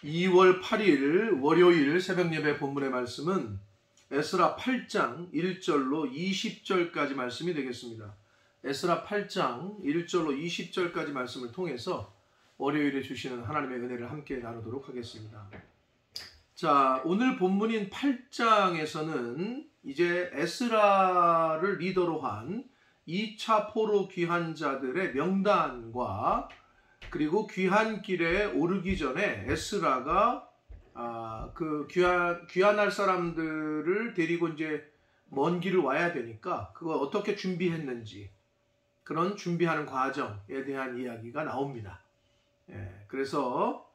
2월 8일 월요일 새벽예배 본문의 말씀은 에스라 8장 1절로 20절까지 말씀이 되겠습니다. 에스라 8장 1절로 20절까지 말씀을 통해서 월요일에 주시는 하나님의 은혜를 함께 나누도록 하겠습니다. 자, 오늘 본문인 8장에서는 이제 에스라를 리더로 한 2차 포로 귀환자들의 명단과 그리고 귀환길에 오르기 전에 에스라가 그 귀환할 사람들을 데리고 이제 먼 길을 와야 되니까 그걸 어떻게 준비했는지 그런 준비하는 과정에 대한 이야기가 나옵니다. 그래서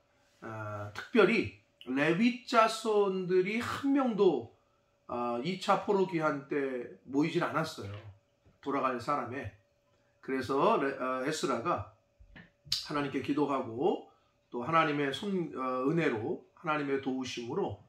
특별히 레위 자손들이 한 명도 2차 포로 귀환 때 모이질 않았어요. 돌아갈 사람에. 그래서 에스라가 하나님께 기도하고 또 하나님의 은혜로 하나님의 도우심으로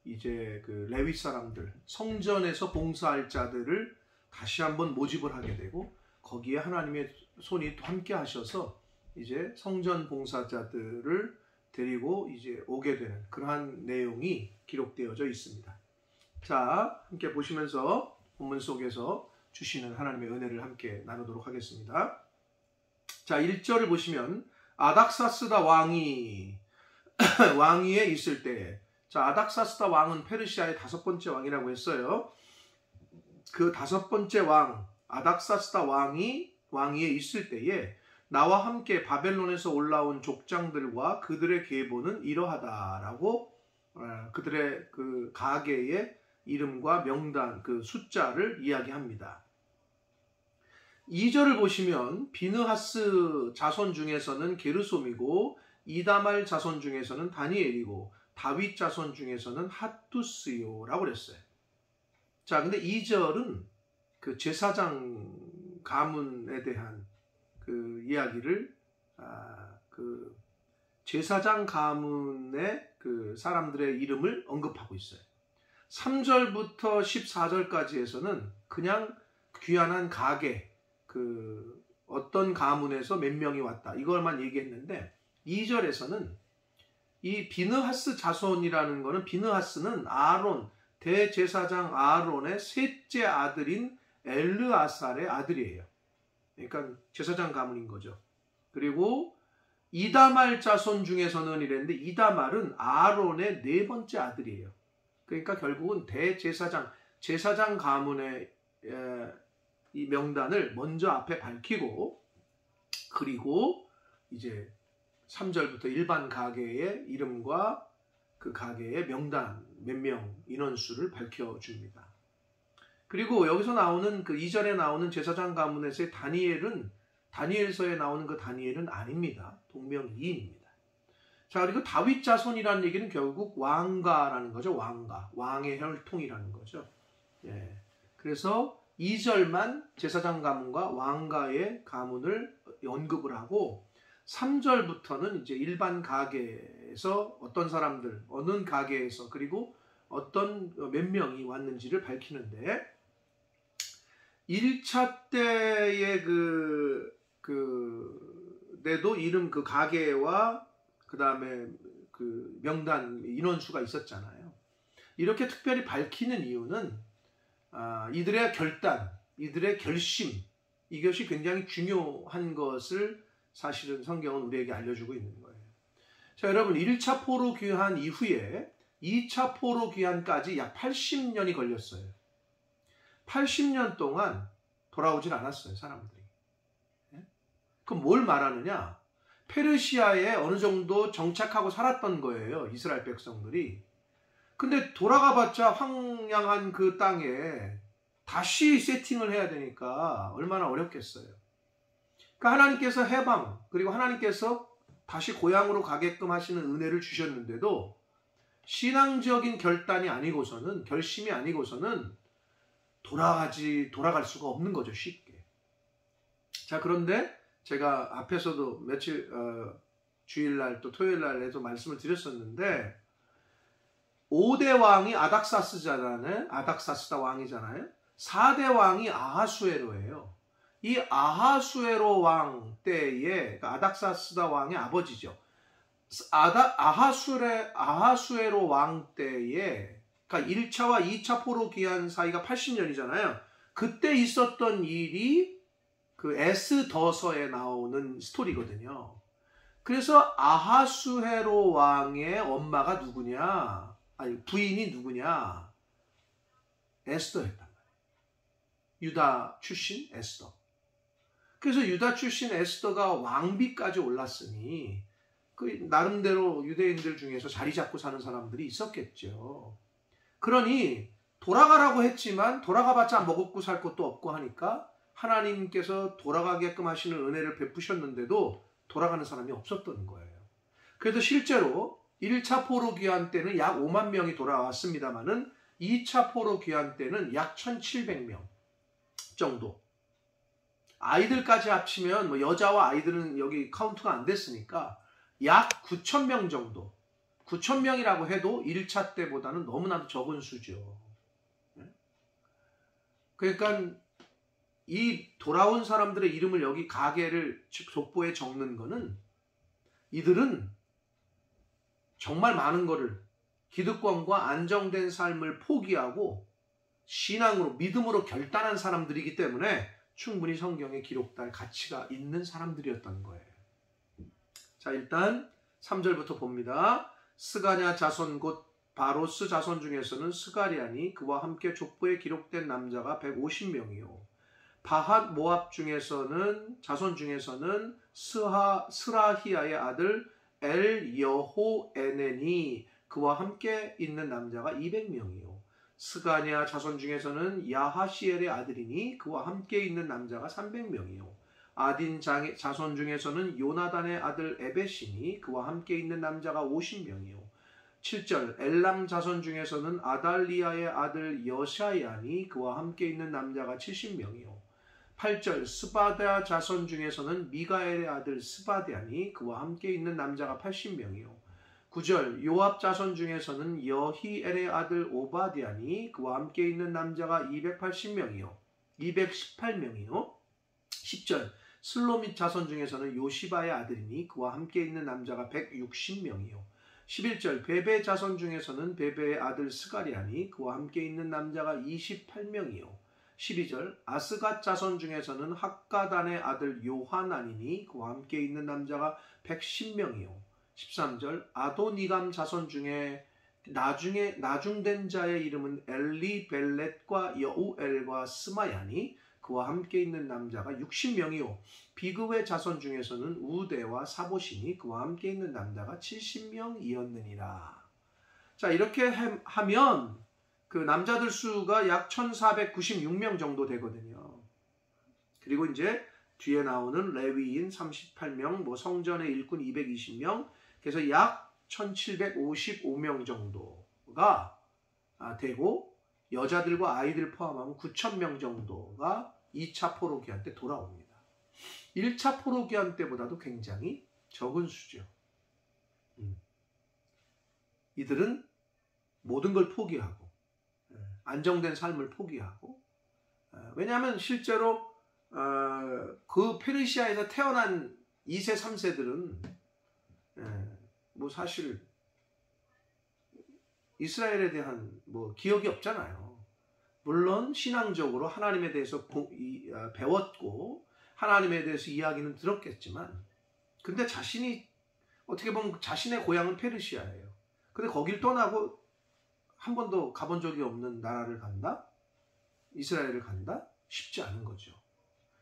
이제 그 레위 사람들 성전에서 봉사할 자들을 다시 한번 모집을 하게 되고 거기에 하나님의 손이 또 함께 하셔서 이제 성전 봉사자들을 데리고 이제 오게 되는 그러한 내용이 기록되어져 있습니다. 자, 함께 보시면서 본문 속에서 주시는 하나님의 은혜를 함께 나누도록 하겠습니다. 자, 1절을 보시면 아닥사스다 왕이 왕위에 있을 때, 자, 아닥사스다 왕은 페르시아의 5번째 왕이라고 했어요. 그 5번째 왕 아닥사스다 왕이 왕위에 있을 때에 나와 함께 바벨론에서 올라온 족장들과 그들의 계보는 이러하다라고 그들의 그 가계의 이름과 명단 그 숫자를 이야기합니다. 2절을 보시면 비느하스 자손 중에서는 게르솜이고 이다말 자손 중에서는 다니엘이고 다윗 자손 중에서는 핫투스요라고 그랬어요. 자, 근데 2절은 그 제사장 가문에 대한 그 이야기를 그 제사장 가문의 그 사람들의 이름을 언급하고 있어요. 3절부터 14절까지에서는 그냥 귀환한 가계 그 어떤 가문에서 몇 명이 왔다 이걸만 얘기했는데 2절에서는 이 비느하스 자손이라는 거는 비느하스는 아론 대제사장 아론의 셋째 아들인 엘르아살의 아들이에요. 그러니까 제사장 가문인 거죠. 그리고 이다말 자손 중에서는 이랬는데 이다말은 아론의 4번째 아들이에요. 그러니까 결국은 제사장 가문의 이 명단을 먼저 앞에 밝히고 그리고 이제 3절부터 일반 가계의 이름과 그 가계의 명단 몇 명 인원수를 밝혀줍니다. 그리고 여기서 나오는 그 2절에 나오는 제사장 가문에서의 다니엘서에 나오는 그 다니엘은 아닙니다. 동명이인입니다. 자, 그리고 다윗 자손이라는 얘기는 결국 왕가라는 거죠. 왕의 혈통이라는 거죠. 그래서 2절만 제사장 가문과 왕가의 가문을 언급을 하고 3절부터는 이제 일반 가계에서 어떤 사람들, 어느 가계에서 그리고 어떤 몇 명이 왔는지를 밝히는데 1차 때의 내도 이름 그 가계와 그 다음에 그 명단 인원수가 있었잖아요. 이렇게 특별히 밝히는 이유는 이들의 결단, 이들의 결심 이것이 굉장히 중요한 것을 사실은 성경은 우리에게 알려주고 있는 거예요. 자, 여러분 1차 포로 귀환 이후에 2차 포로 귀환까지 약 80년이 걸렸어요. 80년 동안 돌아오질 않았어요, 사람들이. 그럼 뭘 말하느냐? 페르시아에 어느 정도 정착하고 살았던 거예요, 이스라엘 백성들이. 근데 돌아가봤자 황량한 그 땅에 다시 세팅을 해야 되니까 얼마나 어렵겠어요. 그러니까 하나님께서 해방 그리고 하나님께서 다시 고향으로 가게끔 하시는 은혜를 주셨는데도 신앙적인 결단이 아니고서는 결심이 아니고서는 돌아갈 수가 없는 거죠, 쉽게. 자, 그런데 제가 앞에서도 며칠 주일날 또 토요일날에도 말씀을 드렸었는데 5대 왕이 아닥사스다 왕이잖아요. 4대 왕이 아하수에로예요. 이 아하수에로 왕 때에 아닥사스다 왕의 아버지죠. 아하수에로 왕 때에, 그러니까 1차와 2차 포로 귀환 사이가 80년이잖아요. 그때 있었던 일이 그 에스더서에 나오는 스토리거든요. 그래서 아하수에로 왕의 엄마가 누구냐? 아니, 부인이 누구냐? 에스더였단 말이에요. 유다 출신 에스더. 그래서 유다 출신 에스더가 왕비까지 올랐으니 그 나름대로 유대인들 중에서 자리 잡고 사는 사람들이 있었겠죠. 그러니 돌아가라고 했지만 돌아가봤자 먹고 살 것도 없고 하니까 하나님께서 돌아가게끔 하시는 은혜를 베푸셨는데도 돌아가는 사람이 없었던 거예요. 그래서 실제로 1차 포로 귀환 때는 약 5만 명이 돌아왔습니다만은 2차 포로 귀환 때는 약 1,700명 정도. 아이들까지 합치면 뭐 여자와 아이들은 여기 카운트가 안 됐으니까 약 9,000명 정도. 9,000명이라고 해도 1차 때보다는 너무나도 적은 수죠. 그러니까 이 돌아온 사람들의 이름을 여기 가계를 족보에 적는 거는 이들은 정말 많은 거를 기득권과 안정된 삶을 포기하고 신앙으로 믿음으로 결단한 사람들이기 때문에 충분히 성경에 기록될 가치가 있는 사람들이었던 거예요. 자, 일단 3절부터 봅니다. 스가랴 자손 곧 바로스 자손 중에서는 스가랴니 그와 함께 족보에 기록된 남자가 150명이요. 바핫 모압 중에서는 자손 중에서는 스라히야의 아들 엘 여호에넨이 그와 함께 있는 남자가 200명이요. 스가랴 자손 중에서는 야하시엘의 아들이니 그와 함께 있는 남자가 300명이요. 아딘 자손 중에서는 요나단의 아들 에벳이니 그와 함께 있는 남자가 50명이요. 7절 엘람 자손 중에서는 아달리아의 아들 여샤야니 그와 함께 있는 남자가 70명이요. 8절 스바랴 자손 중에서는 미가엘의 아들 스바랴니 그와 함께 있는 남자가 80명이요. 9절 요압 자손 중에서는 여히엘의 아들 오바디아니 그와 함께 있는 남자가 280명이요. 218명이요. 10절 슬로밋 자손 중에서는 요시바의 아들이니 그와 함께 있는 남자가 160명이요. 11절 베베 자손 중에서는 베베의 아들 스가랴니 그와 함께 있는 남자가 28명이요. 12절 아스갓 자손 중에서는 학가단의 아들 요하나니니 그와 함께 있는 남자가 110명이요. 13절 아도니감 자손 중에 나중된 자의 이름은 엘리벨렛과 여우엘과 스마야니 그와 함께 있는 남자가 60명이요. 비그의 자손 중에서는 우대와 사보시니 그와 함께 있는 남자가 70명이었느니라. 자, 이렇게 하면 그 남자들 수가 약 1496명 정도 되거든요. 그리고 이제 뒤에 나오는 레위인 38명, 뭐 성전의 일꾼 220명, 그래서 약 1755명 정도가 되고 여자들과 아이들 포함하면 9,000명 정도가 2차 포로 귀환 때 돌아옵니다. 1차 포로 귀환 때보다도 굉장히 적은 수죠. 이들은 모든 걸 포기하고 안정된 삶을 포기하고 왜냐하면 실제로 그 페르시아에서 태어난 2세, 3세들은 뭐 사실 이스라엘에 대한 뭐 기억이 없잖아요. 물론 신앙적으로 하나님에 대해서 배웠고 하나님에 대해서 이야기는 들었겠지만 근데 자신이 어떻게 보면 자신의 고향은 페르시아예요. 근데 거길 떠나고 한 번도 가본 적이 없는 나라를 간다? 이스라엘을 간다? 쉽지 않은 거죠.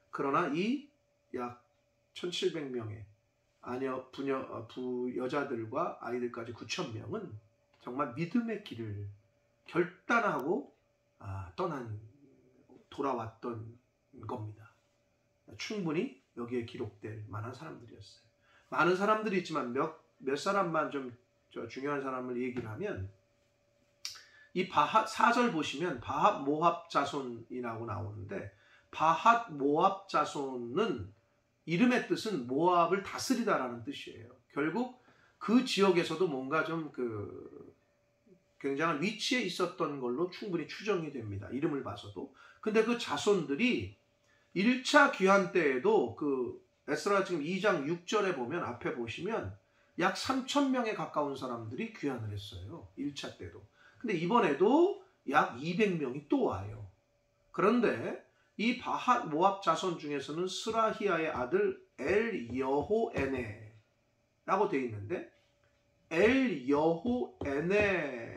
그러나 이 약 1700명의 여자들과 아이들까지 9,000명은 정말 믿음의 길을 결단하고 돌아왔던 겁니다. 충분히 여기에 기록될 만한 사람들이었어요. 많은 사람들이 있지만 몇 사람만 좀 중요한 사람을 얘기를 하면 이 바핫 4절 보시면 바핫 모압 자손이라고 나오는데 바핫 모압 자손은 이름의 뜻은 모압을 다스리다라는 뜻이에요. 결국 그 지역에서도 뭔가 좀 굉장한 위치에 있었던 걸로 충분히 추정이 됩니다. 이름을 봐서도. 근데 그 자손들이 1차 귀환 때에도 그 에스라 지금 2장 6절에 보면 앞에 보시면 약 3,000명에 가까운 사람들이 귀환을 했어요. 1차 때도. 근데 이번에도 약 200명이 또 와요. 그런데 이 바핫 모압 자손 중에서는 스라히아의 아들 엘 여호에네라고 되어 있는데, 엘 여호에네라는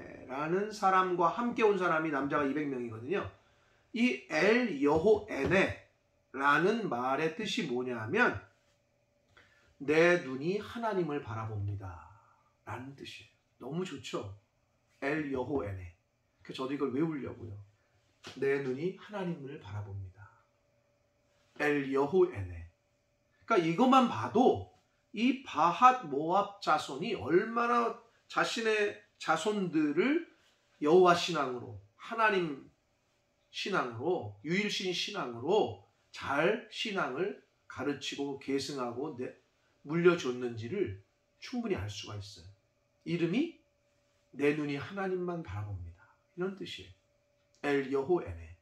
사람과 함께 온 사람이 남자가 200명이거든요. 이 엘 여호에네라는 말의 뜻이 뭐냐면 내 눈이 하나님을 바라봅니다 라는 뜻이에요. 너무 좋죠? 엘 여호에네. 그래서 저도 이걸 외우려고요. 내 눈이 하나님을 바라봅니다. 엘 여호에네. 그러니까 이것만 봐도 이 바핫 모압 자손이 얼마나 자신의 자손들을 여호와 신앙으로, 하나님 신앙으로, 유일신 신앙으로 잘 신앙을 가르치고 계승하고 물려줬는지를 충분히 알 수가 있어요. 이름이 내 눈이 하나님만 바라봅니다. 이런 뜻이에요. 엘 여호에네.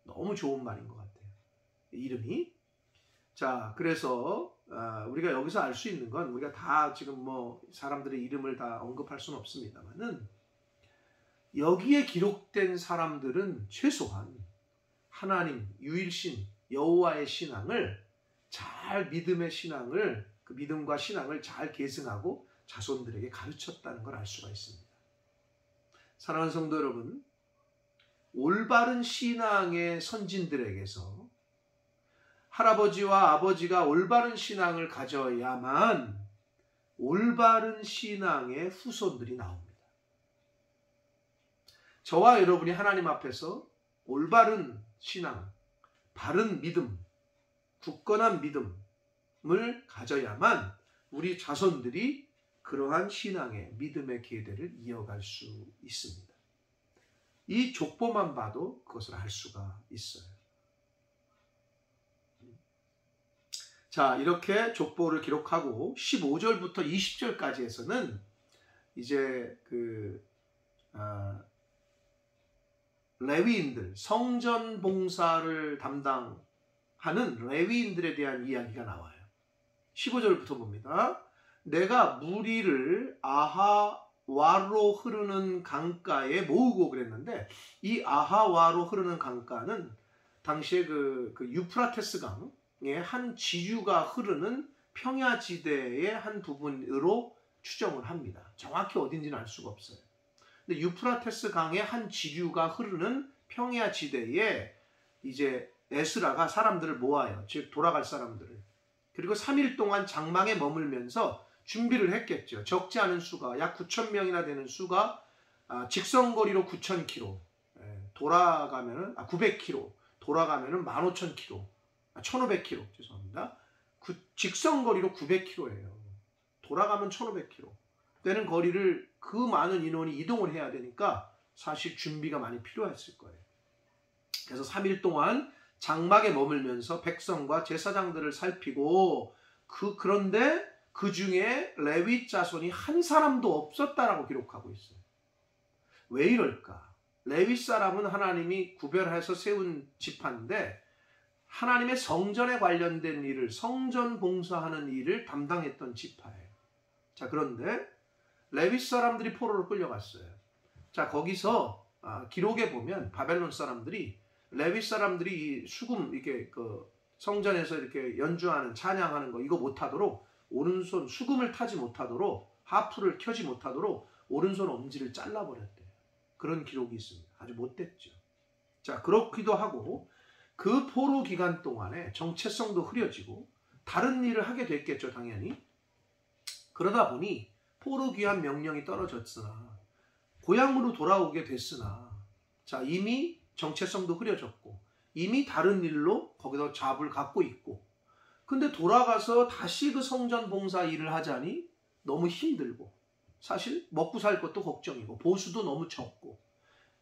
너무 좋은 말인 것 같아요. 이름이. 자, 그래서 우리가 여기서 알 수 있는 건, 우리가 다 지금 뭐 사람들의 이름을 다 언급할 수는 없습니다만은, 여기에 기록된 사람들은 최소한 하나님 유일신 여호와의 신앙을 잘, 믿음의 신앙을, 그 믿음과 신앙을 잘 계승하고 자손들에게 가르쳤다는 걸 알 수가 있습니다. 사랑하는 성도 여러분, 올바른 신앙의 선진들에게서 할아버지와 아버지가 올바른 신앙을 가져야만 올바른 신앙의 후손들이 나옵니다. 저와 여러분이 하나님 앞에서 올바른 신앙, 바른 믿음, 굳건한 믿음을 가져야만 우리 자손들이 그러한 신앙의, 믿음의 계대를 이어갈 수 있습니다. 이 족보만 봐도 그것을 알 수가 있어요. 자, 이렇게 족보를 기록하고 15절부터 20절까지에서는 이제 레위인들, 성전 봉사를 담당하는 레위인들에 대한 이야기가 나와요. 15절부터 봅니다. 내가 무리를 아하와로 흐르는 강가에 모으고 그랬는데, 이 아하와로 흐르는 강가는 당시에 그 유프라테스 강의 한 지류가 흐르는 평야지대의 한 부분으로 추정을 합니다. 정확히 어딘지는 알 수가 없어요. 근데 유프라테스 강의 한 지류가 흐르는 평야지대에 이제 에스라가 사람들을 모아요. 즉 돌아갈 사람들을. 그리고 3일 동안 장막에 머물면서 준비를 했겠죠. 적지 않은 수가, 약 9,000명이나 되는 수가 직선거리로 9,000km, 돌아가면은 900km, 돌아가면은 15,000km, 1,500km, 죄송합니다. 직선거리로 900km예요. 돌아가면 1,500km 되는 거리를 그 많은 인원이 이동을 해야 되니까 사실 준비가 많이 필요했을 거예요. 그래서 3일 동안 장막에 머물면서 백성과 제사장들을 살피고, 그런데 그 중에 레위 자손이 한 사람도 없었다라고 기록하고 있어요. 왜 이럴까? 레위 사람은 하나님이 구별해서 세운 지파인데 하나님의 성전에 관련된 일을, 성전 봉사하는 일을 담당했던 지파예요. 자, 그런데 레위 사람들이 포로로 끌려갔어요. 자, 거기서 기록에 보면 바벨론 사람들이, 레위 사람들이 이 수금, 이렇게 성전에서 이렇게 연주하는, 찬양하는 거 이거 못하도록 오른손, 수금을 타지 못하도록, 하프를 켜지 못하도록 오른손 엄지를 잘라버렸대요. 그런 기록이 있습니다. 아주 못됐죠. 자, 그렇기도 하고 그 포로 기간 동안에 정체성도 흐려지고 다른 일을 하게 됐겠죠, 당연히. 그러다 보니 포로 귀환 명령이 떨어졌으나, 고향으로 돌아오게 됐으나, 자, 이미 정체성도 흐려졌고 이미 다른 일로 거기서 잡을 갖고 있고, 근데 돌아가서 다시 그 성전 봉사 일을 하자니 너무 힘들고, 사실 먹고 살 것도 걱정이고 보수도 너무 적고,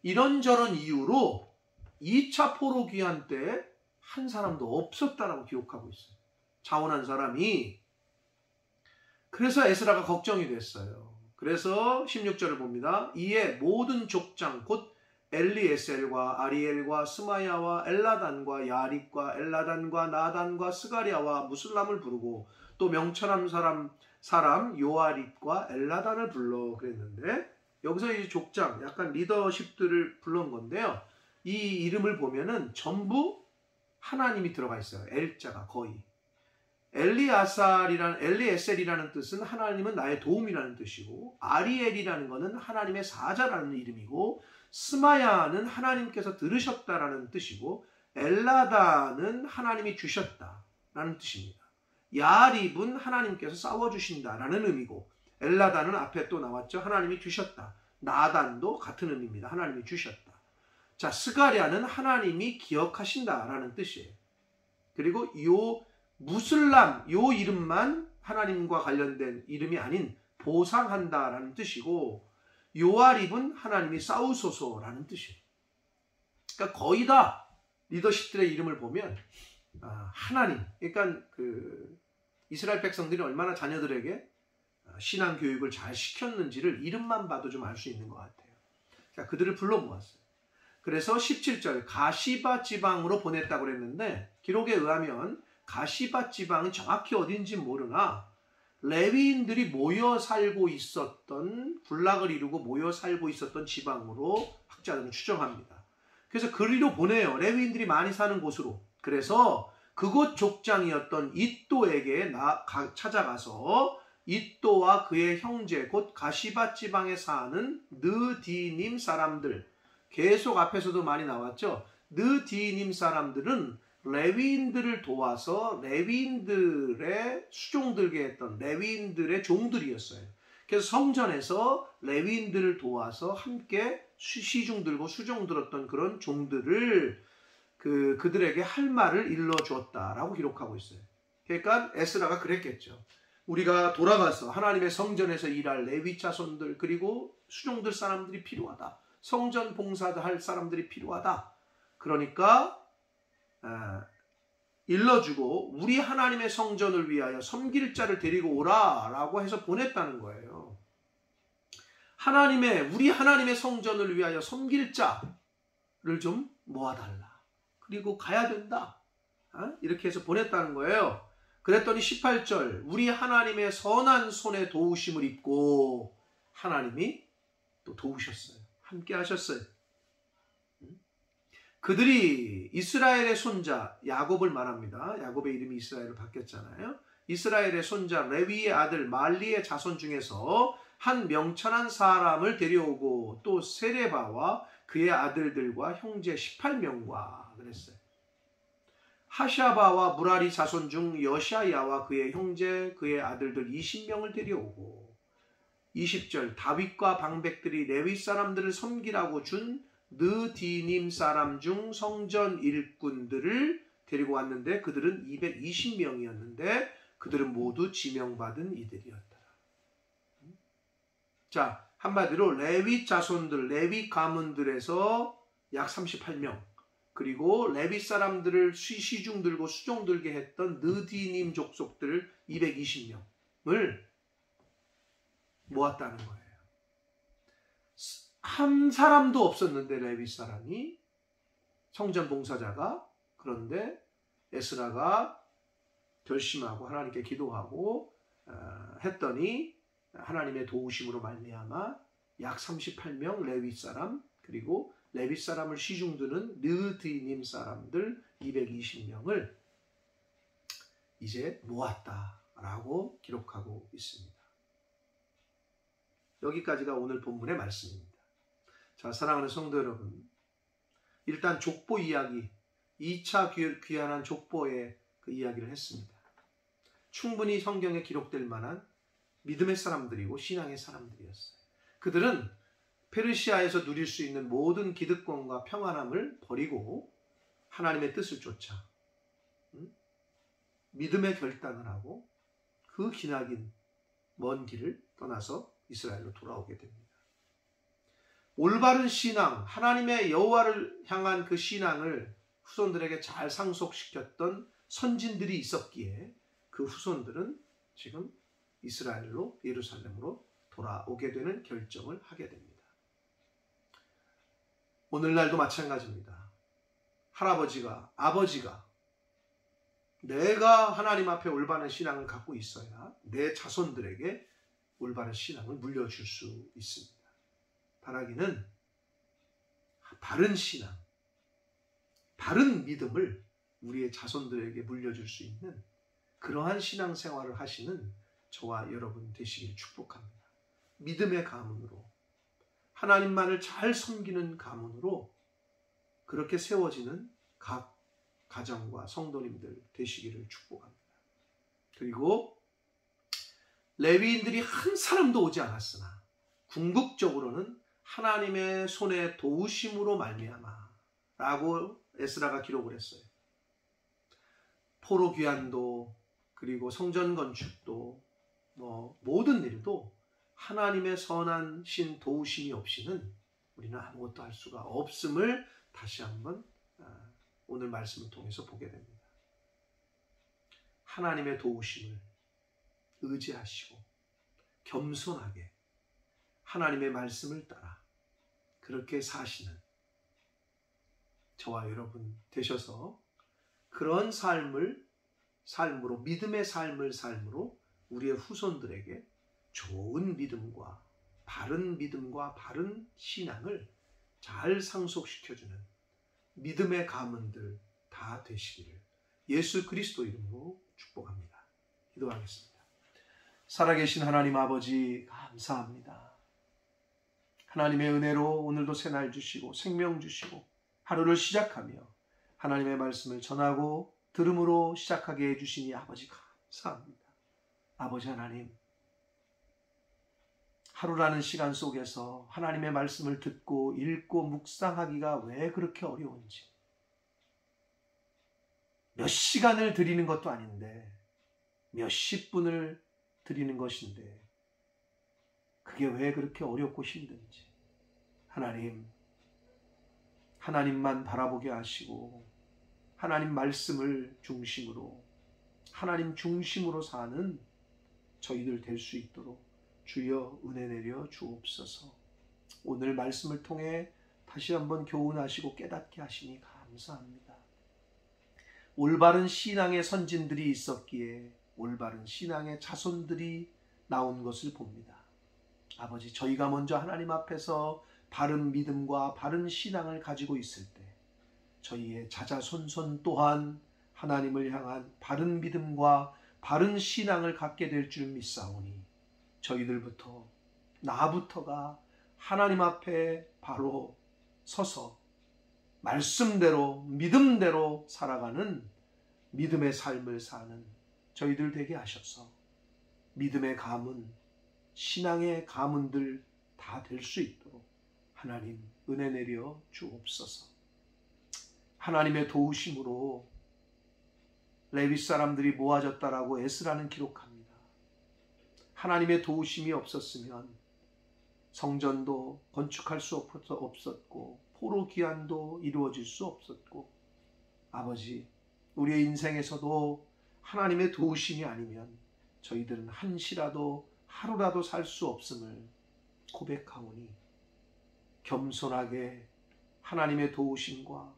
이런저런 이유로 2차 포로 귀환 때 한 사람도 없었다라고 기록하고 있어요. 자원한 사람이. 그래서 에스라가 걱정이 됐어요. 그래서 16절을 봅니다. 이에 모든 족장 곧 엘리에셀과 아리엘과 스마야와 엘라단과 야립과 엘라단과 나단과 스가랴와 무슬람을 부르고, 또 명철한 사람 사람 요아립과 엘라단을 불러 그랬는데, 여기서 이 족장, 약간 리더십들을 불러온 건데요. 이 이름을 보면은 전부 하나님이 들어가 있어요. 엘자가 거의. 엘리에셀이라는 뜻은 하나님은 나의 도움이라는 뜻이고, 아리엘이라는 것은 하나님의 사자라는 이름이고, 스마야는 하나님께서 들으셨다라는 뜻이고, 엘라다는 하나님이 주셨다라는 뜻입니다. 야립은 하나님께서 싸워주신다라는 의미고, 엘라다는 앞에 또 나왔죠. 하나님이 주셨다. 나단도 같은 의미입니다. 하나님이 주셨다. 자, 스가랴는 하나님이 기억하신다라는 뜻이에요. 그리고 요 무슬람, 요 이름만 하나님과 관련된 이름이 아닌 보상한다라는 뜻이고, 요아립은 하나님이 싸우소서라는 뜻이에요. 그러니까 거의 다 리더십들의 이름을 보면 하나님, 그러니까 이스라엘 백성들이 얼마나 자녀들에게 신앙 교육을 잘 시켰는지를 이름만 봐도 좀 알 수 있는 것 같아요. 자, 그들을 불러 모았어요. 그래서 17절 가시바 지방으로 보냈다고 그랬는데, 기록에 의하면 가시바 지방은 정확히 어딘지 모르나 레위인들이 모여 살고 있었던, 군락을 이루고 모여 살고 있었던 지방으로 학자들은 추정합니다. 그래서 그리로 보내요. 레위인들이 많이 사는 곳으로. 그래서 그곳 족장이었던 잇도에게 찾아가서 잇도와 그의 형제 곧 가시바 지방에 사는 느디님 사람들, 계속 앞에서도 많이 나왔죠. 느디님 사람들은 레위인들을 도와서 레위인들의 수종들게 했던 레위인들의 종들이었어요. 그래서 성전에서 레위인들을 도와서 함께 시중 들고 수종 들었던 그런 종들을 그들에게 할 말을 일러주었다라고 기록하고 있어요. 그러니까 에스라가 그랬겠죠. 우리가 돌아가서 하나님의 성전에서 일할 레위 자손들, 그리고 수종들 사람들이 필요하다. 성전 봉사도 할 사람들이 필요하다. 그러니까 일러주고 우리 하나님의 성전을 위하여 섬길 자를 데리고 오라라고 해서 보냈다는 거예요. 우리 하나님의 성전을 위하여 섬길 자를 좀 모아달라. 그리고 가야 된다. 이렇게 해서 보냈다는 거예요. 그랬더니 18절 우리 하나님의 선한 손에 도우심을 입고 하나님이 또 도우셨어요. 함께 하셨어요. 그들이 이스라엘의 손자 야곱을 말합니다. 야곱의 이름이 이스라엘로 바뀌었잖아요. 이스라엘의 손자 레위의 아들 말리의 자손 중에서 한 명천한 사람을 데려오고 또 세레바와 그의 아들들과 형제 18명과 그랬어요. 하샤바와 무라리 자손 중 여샤야와 그의 형제 그의 아들들 20명을 데려오고 20절 다윗과 방백들이 레위 사람들을 섬기라고 준 느디님 사람 중 성전 일꾼들을 데리고 왔는데 그들은 220명이었는데 그들은 모두 지명받은 이들이었다. 자, 한마디로 레위 자손들, 레위 가문들에서 약 38명, 그리고 레위 사람들을 시중 들고 수종 들게 했던 느디님 족속들 220명을 모았다는 거예요. 한 사람도 없었는데 레위 사람이, 성전 봉사자가. 그런데 에스라가 결심하고 하나님께 기도하고 했더니 하나님의 도우심으로 말미암아 약 38명 레위 사람, 그리고 레위 사람을 시중드는 느디님 사람들 220명을 이제 모았다라고 기록하고 있습니다. 여기까지가 오늘 본문의 말씀입니다. 자, 사랑하는 성도 여러분, 일단 족보 이야기, 2차 귀환한 족보의 그 이야기를 했습니다. 충분히 성경에 기록될 만한 믿음의 사람들이고 신앙의 사람들이었어요. 그들은 페르시아에서 누릴 수 있는 모든 기득권과 평안함을 버리고 하나님의 뜻을 쫓아 믿음의 결단을 하고 그 기나긴 먼 길을 떠나서 이스라엘로 돌아오게 됩니다. 올바른 신앙, 하나님의 여호와를 향한 그 신앙을 후손들에게 잘 상속시켰던 선진들이 있었기에 그 후손들은 지금 이스라엘로, 예루살렘으로 돌아오게 되는 결정을 하게 됩니다. 오늘날도 마찬가지입니다. 할아버지가, 아버지가 내가 하나님 앞에 올바른 신앙을 갖고 있어야 내 자손들에게 올바른 신앙을 물려줄 수 있습니다. 바라기는 바른 신앙, 바른 믿음을 우리의 자손들에게 물려줄 수 있는 그러한 신앙생활을 하시는 저와 여러분 되시길 축복합니다. 믿음의 가문으로, 하나님만을 잘 섬기는 가문으로 그렇게 세워지는 각 가정과 성도님들 되시기를 축복합니다. 그리고 레위인들이 한 사람도 오지 않았으나 궁극적으로는 하나님의 손에 도우심으로 말미암아 라고 에스라가 기록을 했어요. 포로 귀환도 그리고 성전 건축도 모든 일도 하나님의 선한 신 도우심이 없이는 우리는 아무것도 할 수가 없음을 다시 한번 오늘 말씀을 통해서 보게 됩니다. 하나님의 도우심을 의지하시고 겸손하게 하나님의 말씀을 따라 그렇게 사시는 저와 여러분 되셔서 그런 삶으로 믿음의 삶으로 우리의 후손들에게 좋은 믿음과 바른 신앙을 잘 상속시켜주는 믿음의 가문들 다 되시기를 예수 그리스도 이름으로 축복합니다. 기도하겠습니다. 살아계신 하나님 아버지 감사합니다. 하나님의 은혜로 오늘도 새날 주시고 생명 주시고 하루를 시작하며 하나님의 말씀을 전하고 들음으로 시작하게 해주시니 아버지 감사합니다. 아버지 하나님, 하루라는 시간 속에서 하나님의 말씀을 듣고 읽고 묵상하기가 왜 그렇게 어려운지, 몇 시간을 드리는 것도 아닌데 몇십 분을 드리는 것인데 그게 왜 그렇게 어렵고 힘든지 하나님만 바라보게 하시고 하나님 말씀을 중심으로 하나님 중심으로 사는 저희들 될 수 있도록 주여 은혜 내려 주옵소서. 오늘 말씀을 통해 다시 한번 교훈하시고 깨닫게 하시니 감사합니다. 올바른 신앙의 선진들이 있었기에 올바른 신앙의 자손들이 나온 것을 봅니다. 아버지, 저희가 먼저 하나님 앞에서 바른 믿음과 바른 신앙을 가지고 있을 때 저희의 자자손손 또한 하나님을 향한 바른 믿음과 바른 신앙을 갖게 될 줄 믿사오니 나부터가 하나님 앞에 바로 서서 말씀대로 믿음대로 살아가는 믿음의 삶을 사는 저희들 되게 하셔서 믿음의 가문, 신앙의 가문들 다 될 수 있도록 하나님 은혜 내려 주옵소서. 하나님의 도우심으로 레위 사람들이 모아졌다라고 에스라는 기록합니다. 하나님의 도우심이 없었으면 성전도 건축할 수 없었고 포로 귀환도 이루어질 수 없었고, 아버지, 우리의 인생에서도 하나님의 도우심이 아니면 저희들은 한시라도 하루라도 살 수 없음을 고백하오니 겸손하게 하나님의 도우심과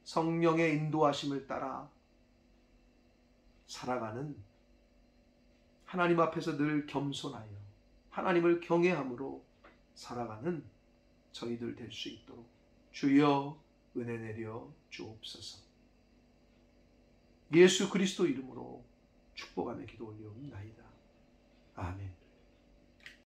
성령의 인도하심을 따라 살아가는, 하나님 앞에서 늘 겸손하여 하나님을 경외함으로 살아가는 저희들 될 수 있도록 주여 은혜 내려 주옵소서. 예수 그리스도 이름으로 축복하며 기도 올리옵나이다. 아멘.